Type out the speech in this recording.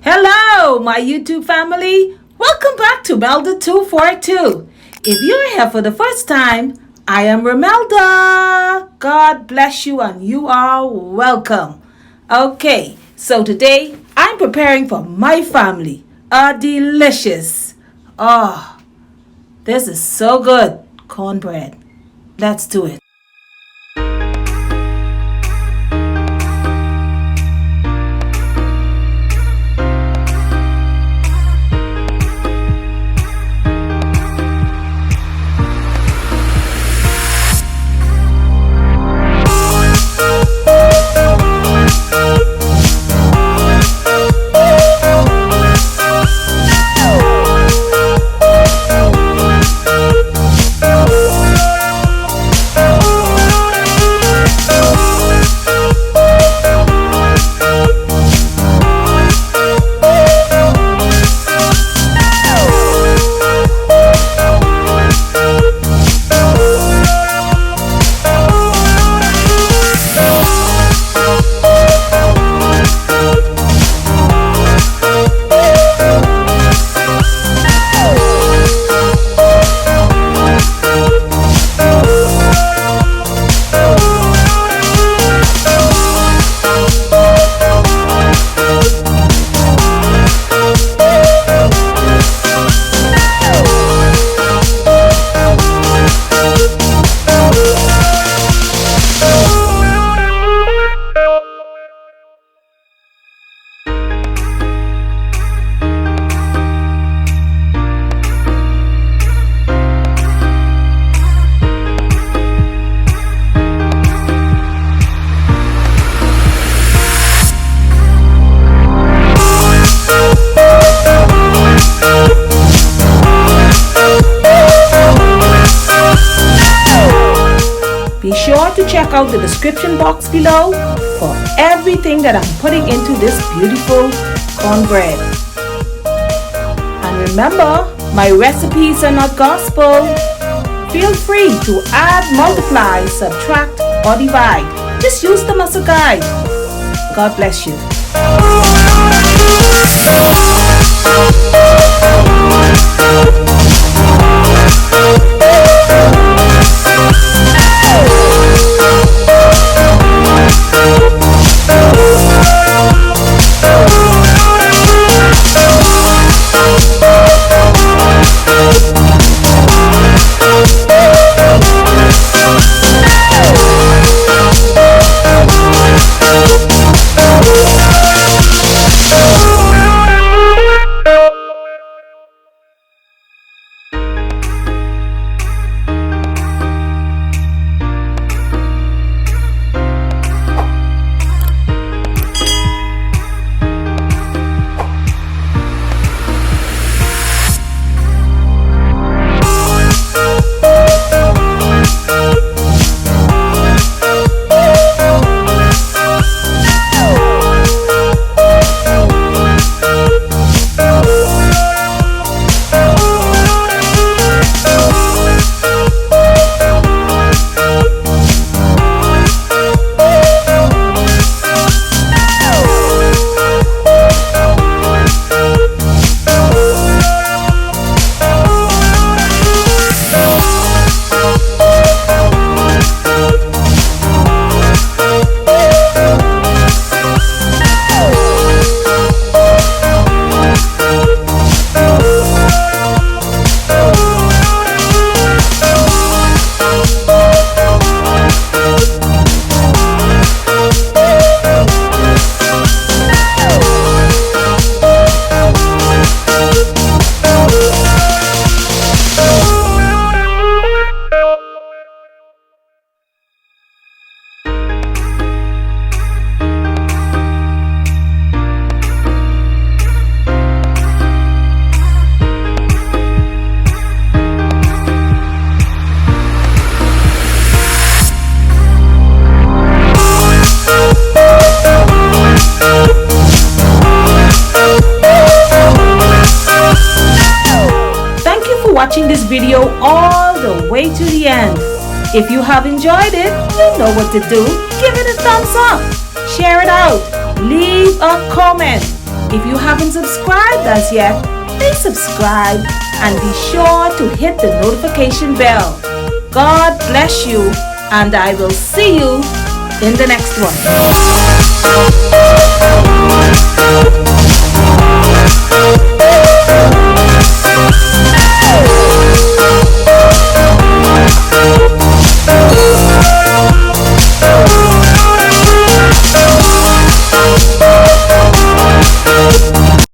Hello, my YouTube family. Welcome back to Melda 242. If you're here for the first time, I am Melda. God bless you and you are welcome. Okay, so today I'm preparing for my family a delicious, this is so good, cornbread. Let's do it. Be sure to check out the description box below for everything that I'm putting into this beautiful cornbread. And remember, my recipes are not gospel. Feel free to add, multiply, subtract, or divide. Just use them as a guide. God bless you. Watching this video all the way to the end. If you have enjoyed it, you know what to do. Give it a thumbs up, share it out, leave a comment. If you haven't subscribed as yet, please subscribe and be sure to hit the notification bell. God bless you, and I will see you in the next one.